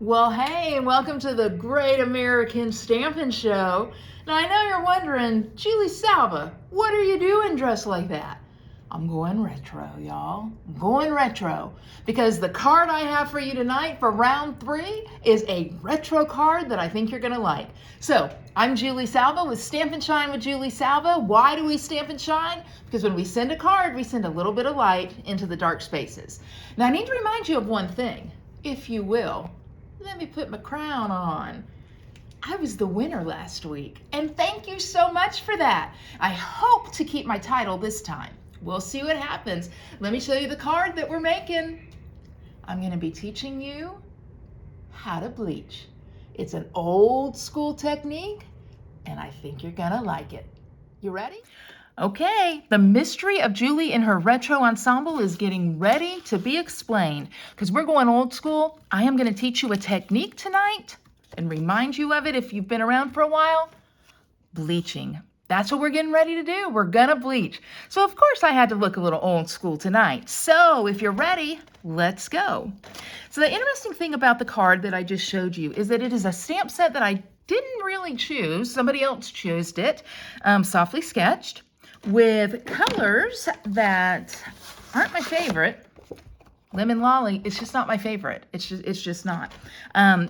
Well, hey, and welcome to the Great American Stampin Show. Now, I know you're wondering, Julie Salva, what are you doing dressed like that? I'm going retro, y'all. I'm going retro because the card I have for you tonight for round 3 is a retro card that I think you're going to like. So, I'm Julie Salva with Stamp and Shine with Julie Salva. Why do we stamp and shine? Because when we send a card, we send a little bit of light into the dark spaces. Now, I need to remind you of one thing, if you will. Let me put my crown on. I was the winner last week, and thank you so much for that. I hope to keep my title this time. We'll see what happens. Let me show you the card that we're making. I'm going to be teaching you how to bleach. It's an old school technique, and I think you're going to like it. You ready? Okay, the mystery of Julie and her retro ensemble is getting ready to be explained. Because we're going old school, I am going to teach you a technique tonight and remind you of it if you've been around for a while. Bleaching. That's what we're getting ready to do. We're going to bleach. So of course I had to look a little old school tonight. So if you're ready, let's go. So the interesting thing about the card that I just showed you is that it is a stamp set that I didn't really choose. Somebody else chose it, softly sketched, with colors that aren't my favorite. Lemon Lolly, it's just not my favorite. It's just not.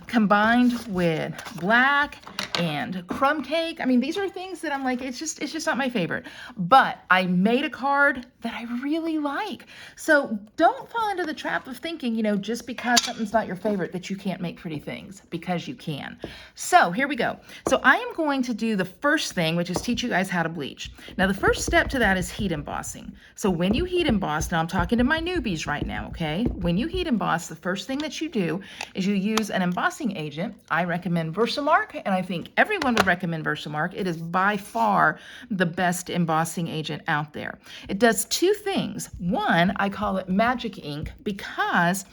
Combined with black and Crumb Cake. I mean, these are things that I'm like, it's just not my favorite. But I made a card that I really like. So don't fall into the trap of thinking, just because something's not your favorite that you can't make pretty things, because you can. So here we go. So I am going to do the first thing, which is teach you guys how to bleach. Now the first step to that is heat embossing. So when you heat emboss, now I'm talking to my newbies right now, okay? When you heat emboss, the first thing that you do is you use an embossing agent. I recommend Versamark, and I think everyone would recommend Versamark. It is by far the best embossing agent out there. It does two things. One, I call it magic ink because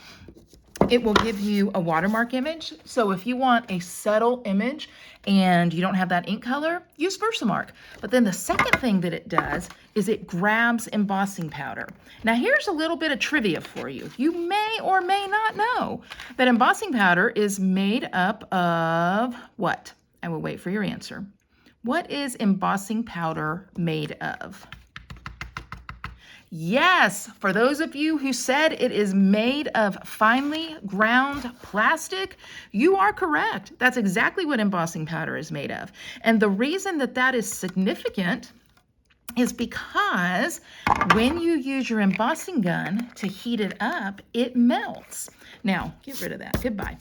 it will give you a watermark image. So if you want a subtle image and you don't have that ink color, use Versamark. But then the second thing that it does is it grabs embossing powder. Now here's a little bit of trivia for you. You may or may not know that embossing powder is made up of what? I will wait for your answer. What is embossing powder made of? Yes, for those of you who said it is made of finely ground plastic, you are correct. That's exactly what embossing powder is made of. And the reason that that is significant is because when you use your embossing gun to heat it up, it melts. Now, get rid of that. Goodbye.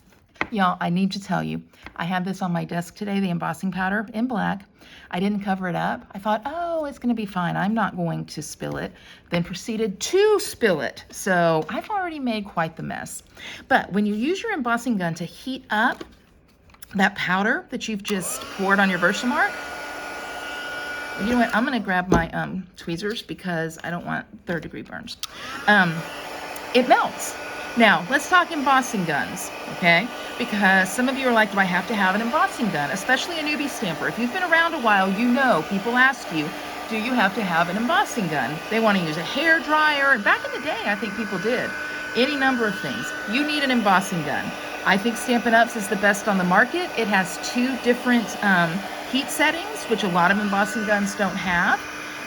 Y'all, I need to tell you, I have this on my desk today, the embossing powder in black. I didn't cover it up. I thought, oh, it's going to be fine. I'm not going to spill it. Then proceeded to spill it. So I've already made quite the mess. But when you use your embossing gun to heat up that powder that you've just poured on your Versamark, you know what? I'm going to grab my tweezers because I don't want third-degree burns. It melts. Now, let's talk embossing guns, okay? Because some of you are like, do I have to have an embossing gun? Especially a newbie stamper. If you've been around a while, you know people ask you, do you have to have an embossing gun? They want to use a hair dryer. Back in the day, I think people did. Any number of things. You need an embossing gun. I think Stampin' Up's is the best on the market. It has 2 different heat settings, which a lot of embossing guns don't have.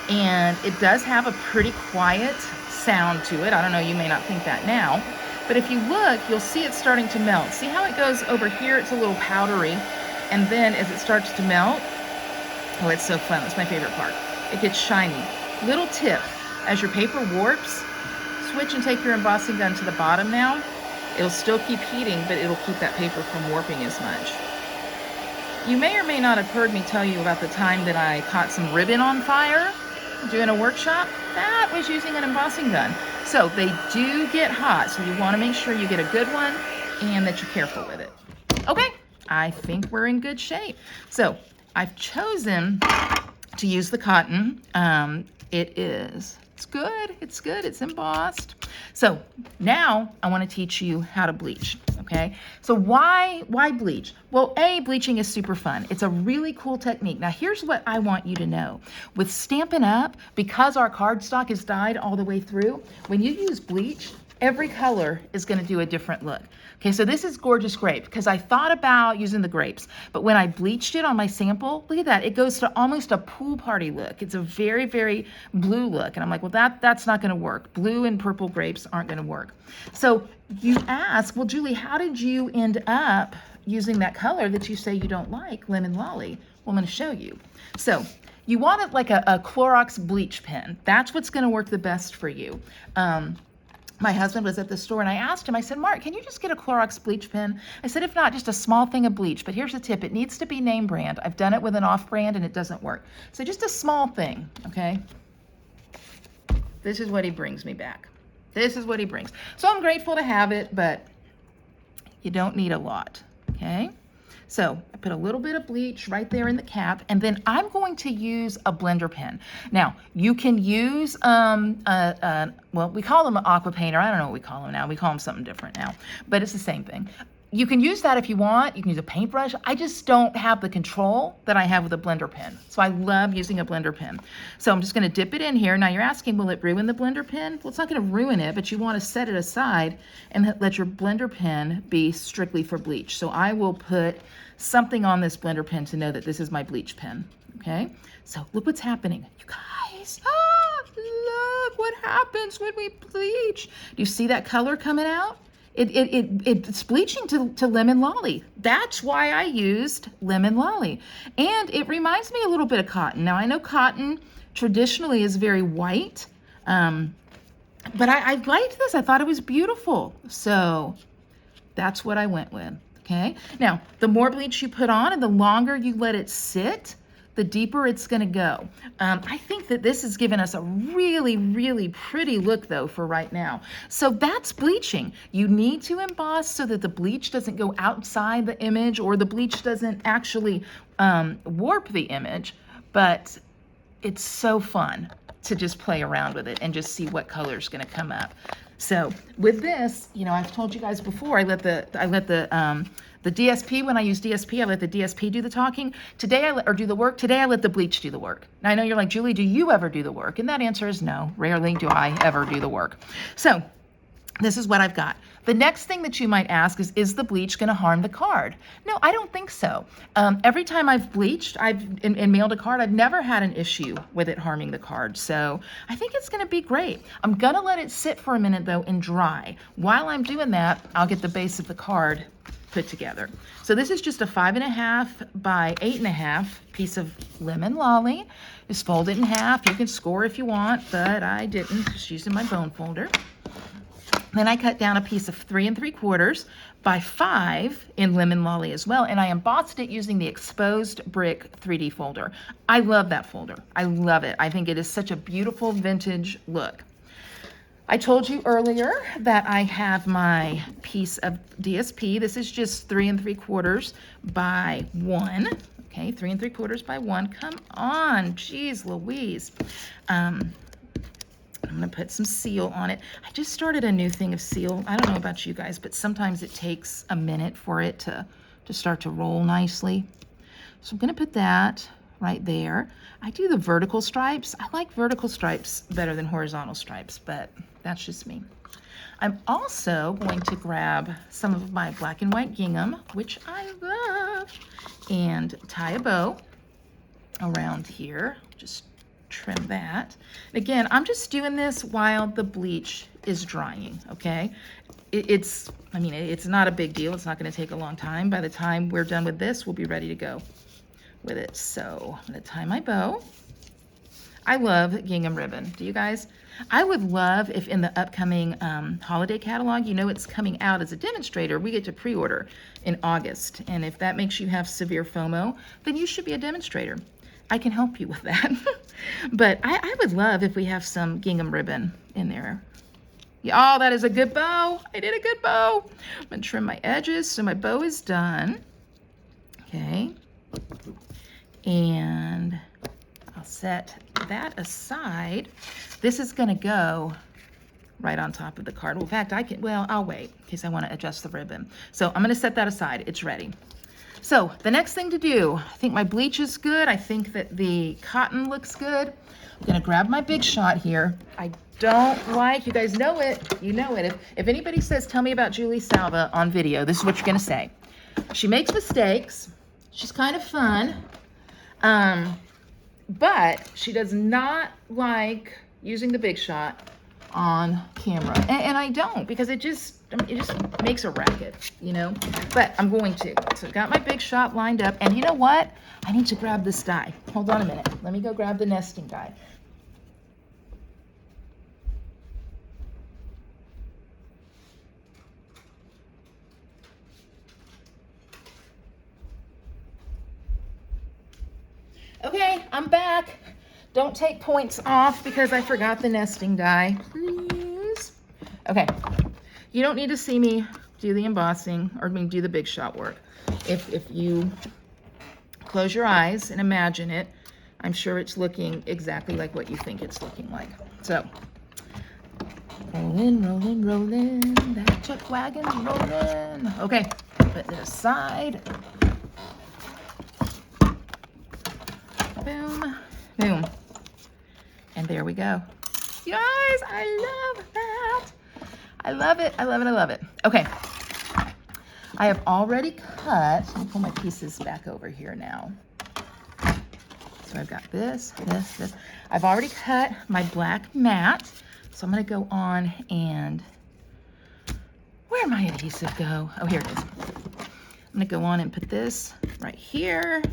And it does have a pretty quiet sound to it. I don't know, you may not think that now. But if you look, you'll see it starting to melt. See how it goes over here? It's a little powdery. And then as it starts to melt, oh, it's so fun. That's my favorite part. It gets shiny. Little tip, as your paper warps, switch and take your embossing gun to the bottom now. It'll still keep heating, but it'll keep that paper from warping as much. You may or may not have heard me tell you about the time that I caught some ribbon on fire doing a workshop. That was using an embossing gun. So they do get hot, so you want to make sure you get a good one and that you're careful with it. Okay, I think we're in good shape. I've chosen to use the cotton. It's good, it's embossed. So now I want to teach you how to bleach, okay? So why bleach? Well, bleaching is super fun. It's a really cool technique. Now here's what I want you to know. With Stampin' Up, because our cardstock is dyed all the way through, when you use bleach, every color is going to do a different look. Okay, so this is Gorgeous Grape because I thought about using the grapes, but when I bleached it on my sample, look at that, it goes to almost a pool party look. It's a very, very blue look, and I'm like, well, that's not going to work. Blue and purple grapes aren't going to work. So you ask, well, Julie, how did you end up using that color that you say you don't like, Lemon Lolly? Well, I'm going to show you. So you want it like a Clorox bleach pen. That's what's going to work the best for you. My husband was at the store and I asked him, I said, Mark, can you just get a Clorox bleach pen? I said, if not, just a small thing of bleach. But here's the tip. It needs to be name brand. I've done it with an off brand and it doesn't work. So just a small thing, okay? This is what he brings me back. This is what he brings. So I'm grateful to have it, but you don't need a lot, okay? So I put a little bit of bleach right there in the cap, and then I'm going to use a blender pen. Now, you can use, well, we call them an aqua painter. I don't know what we call them now. We call them something different now, but it's the same thing. You can use that if you want. You can use a paintbrush. I just don't have the control that I have with a blender pen. So I love using a blender pen. So I'm just going to dip it in here. Now you're asking, will it ruin the blender pen? Well, it's not going to ruin it, but you want to set it aside and let your blender pen be strictly for bleach. So I will put something on this blender pen to know that this is my bleach pen. Okay? So look what's happening. You guys, look what happens when we bleach. Do you see that color coming out? It's bleaching to Lemon Lolly. That's why I used Lemon Lolly. And it reminds me a little bit of cotton. Now, I know cotton traditionally is very white, but I liked this. I thought it was beautiful. So that's what I went with, okay? Now, the more bleach you put on and the longer you let it sit, the deeper it's going to go. I think that this has given us a really, really pretty look, though, for right now. So that's bleaching. You need to emboss so that the bleach doesn't go outside the image or the bleach doesn't actually warp the image, but it's so fun to just play around with it and just see what color is going to come up. So with this, you know, I've told you guys before, I let the DSP, when I use DSP, I let the DSP do the talking. Today, do the work. Today, I let the bleach do the work. Now, I know you're like, Julie, do you ever do the work? And that answer is no. Rarely do I ever do the work. So this is what I've got. The next thing that you might ask is the bleach going to harm the card? No, I don't think so. Every time I've bleached, and mailed a card, I've never had an issue with it harming the card. So I think it's going to be great. I'm going to let it sit for a minute, though, and dry. While I'm doing that, I'll get the base of the card put together. So this is just a 5.5 by 8.5 piece of Lemon Lolly. Just fold it in half. You can score if you want, but I didn't, just using my bone folder. Then I cut down a piece of 3 3/4 by 5 in Lemon Lolly as well, and I embossed it using the exposed brick 3D folder. I love that folder. I love it. I think it is such a beautiful vintage look. I told you earlier that I have my piece of DSP. This is just 3 3/4 by 1. Okay, 3 3/4 by 1. Come on, geez Louise. I'm going to put some seal on it. I just started a new thing of seal. I don't know about you guys, but sometimes it takes a minute for it to start to roll nicely. So I'm going to put that right there. I do the vertical stripes. I like vertical stripes better than horizontal stripes, but that's just me. I'm also going to grab some of my black and white gingham, which I love, and tie a bow around here. Just trim that. Again, I'm just doing this while the bleach is drying, okay? It's not a big deal. It's not going to take a long time. By the time we're done with this, we'll be ready to go with it. So I'm going to tie my bow. I love gingham ribbon. Do you guys? I would love if in the upcoming holiday catalog, you know it's coming out as a demonstrator, we get to pre-order in August. And if that makes you have severe FOMO, then you should be a demonstrator. I can help you with that. But I would love if we have some gingham ribbon in there. Yeah, oh, that is a good bow. I did a good bow. I'm going to trim my edges so my bow is done. Okay. And I'll set that aside. This is going to go right on top of the card. Well, in fact, I'll wait in case I want to adjust the ribbon. So I'm going to set that aside. It's ready. So the next thing to do, I think my bleach is good. I think that the cotton looks good. I'm gonna grab my Big Shot here. I don't like, you guys know it, you know it. If anybody says, tell me about Julie Salva on video, this is what you're gonna say. She makes mistakes. She's kind of fun. But she does not like using the Big Shot on camera. And I don't, because it just makes a racket, you know? But I'm going to. So I've got my Big Shot lined up. And you know what? I need to grab this die. Hold on a minute. Let me go grab the nesting die. Okay, I'm back. Don't take points off because I forgot the nesting die, please. Okay, you don't need to see me do the embossing or do the Big Shot work. If you close your eyes and imagine it, I'm sure it's looking exactly like what you think it's looking like. So, rolling, rolling, rolling, that chuck wagon's rolling. Okay, put it aside. Boom, boom. And there we go. You guys, I love that. I love it, I love it, I love it. Okay, I have already cut, let me pull my pieces back over here now. So I've got this, this, this. I've already cut my black mat. So I'm gonna go on and, where'd my adhesive go? Oh, here it is. I'm gonna go on and put this right here.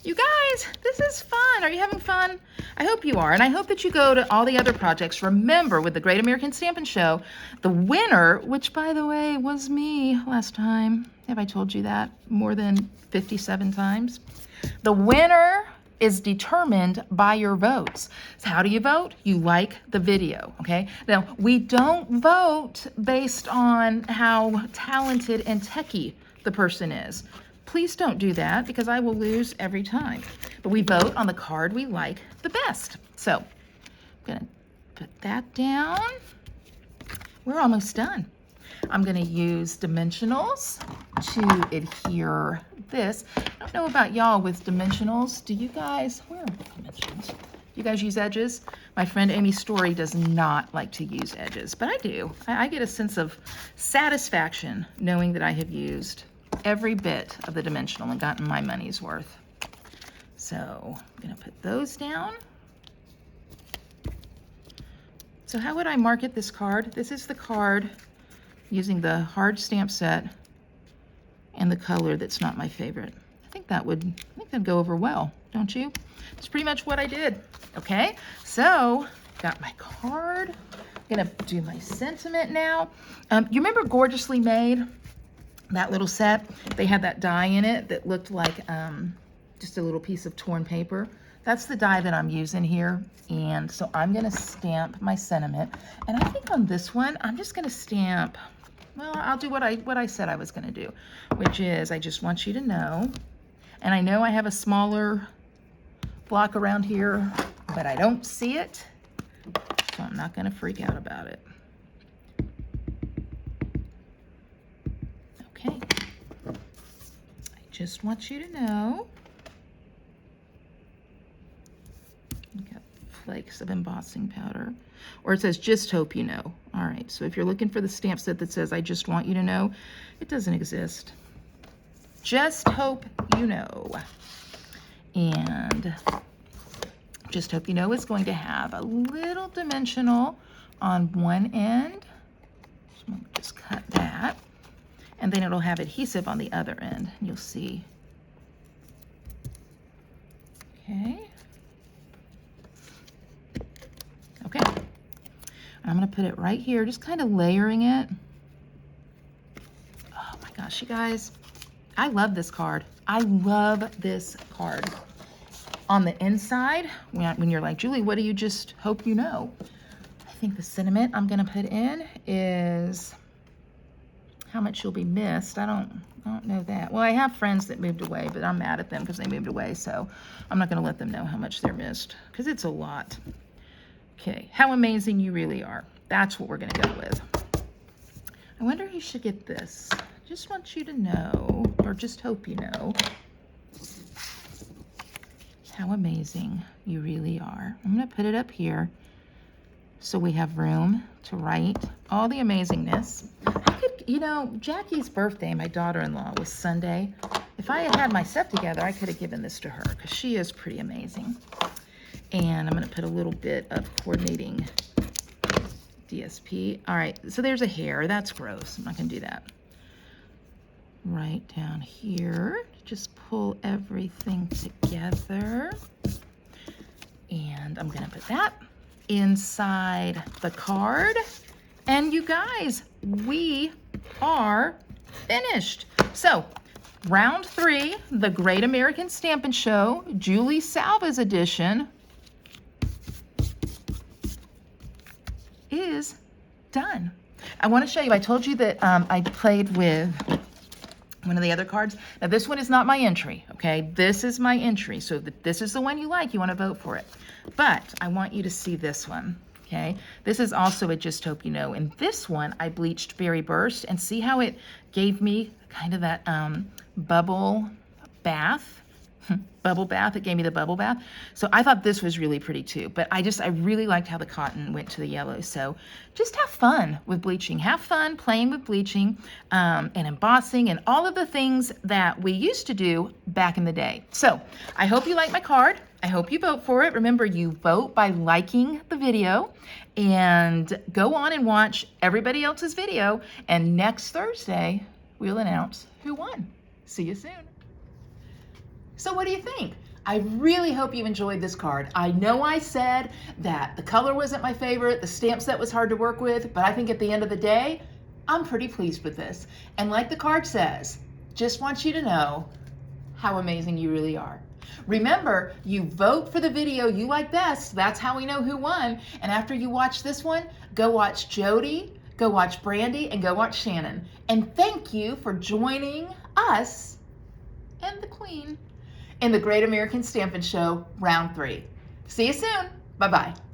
You guys, this is fun. Are you having fun? I hope you are. And I hope that you go to all the other projects. Remember, with the Great American Stampin' Show, the winner, which by the way, was me last time. Have I told you that more than 57 times? The winner is determined by your votes. So how do you vote? You like the video, okay? Now, we don't vote based on how talented and techie the person is. Please don't do that because I will lose every time. But we vote on the card we like the best. So I'm gonna put that down. We're almost done. I'm gonna use dimensionals to adhere this. I don't know about y'all with dimensionals. Do you guys, where are the dimensions? Do you guys use edges? My friend Amy Story does not like to use edges, but I do. I get a sense of satisfaction knowing that I have used every bit of the dimensional and gotten my money's worth. So I'm gonna put those down. So how would I market this card? This is the card using the hard stamp set and the color that's not my favorite. I think that'd go over well, don't you? It's pretty much what I did. Okay, so got my card. I'm gonna do my sentiment now. You remember Gorgeously Made? That little set, they had that die in it that looked like just a little piece of torn paper. That's the die that I'm using here. And so I'm gonna stamp my sentiment. And I think on this one, I'm just gonna stamp, well, I'll do what I said I was gonna do, which is I just want you to know, and I know I have a smaller block around here, but I don't see it, so I'm not gonna freak out about it. Okay, I just want you to know, I've got flakes of embossing powder, or it says, just hope you know. All right, so if you're looking for the stamp set that says, I just want you to know, it doesn't exist. Just hope you know. And just hope you know is going to have a little dimensional on one end. So I'm gonna just cut that. And then it'll have adhesive on the other end. You'll see. Okay. Okay. I'm gonna put it right here, just kind of layering it. Oh my gosh, you guys. I love this card. I love this card. On the inside, when you're like, Julie, what do you just hope you know? I think the sentiment I'm gonna put in is how much you'll be missed. I don't know that. Well, I have friends that moved away, but I'm mad at them because they moved away, so I'm not gonna let them know how much they're missed because it's a lot. Okay, how amazing you really are. That's what we're gonna go with. I wonder who should get this. just want you to know, or just hope you know, how amazing you really are. I'm going to put it up here so we have room to write all the amazingness. I could, you know, Jackie's birthday, my daughter-in-law, was Sunday. If I had had my stuff together, I could have given this to her because she is pretty amazing. And I'm going to put a little bit of coordinating DSP. All right, so there's a hair. That's gross. I'm not going to do that. Right down here. Just pull everything together. And I'm going to put that inside the card. And you guys, we are finished. So, round 3, the Great American Stampin' Show, Julie Salva's edition, is done. I want to show you, I told you that I played with one of the other cards. Now this one is not my entry, okay? This is my entry. So if this is the one you like, you want to vote for it. But I want you to see this one, okay? This is also a Just Hope You Know. And this one I bleached Berry Burst, and see how it gave me kind of that bubble bath. Bubble bath, it gave me the bubble bath. So I thought this was really pretty too, but I really liked how the cotton went to the yellow. So just have fun with bleaching. Have fun playing with bleaching and embossing and all of the things that we used to do back in the day. So I hope you like my card. I hope you vote for it. Remember, you vote by liking the video, and go on and watch everybody else's video. And next Thursday, we'll announce who won. See you soon. So what do you think? I really hope you enjoyed this card. I know I said that the color wasn't my favorite, the stamp set was hard to work with, but I think at the end of the day, I'm pretty pleased with this. And like the card says, just want you to know how amazing you really are. Remember, you vote for the video you like best. That's how we know who won. And after you watch this one, go watch Jodi, go watch Brandi, and go watch Shannon. And thank you for joining us and the Queen in the Great American Stampin' Show, round 3. See you soon. Bye-bye.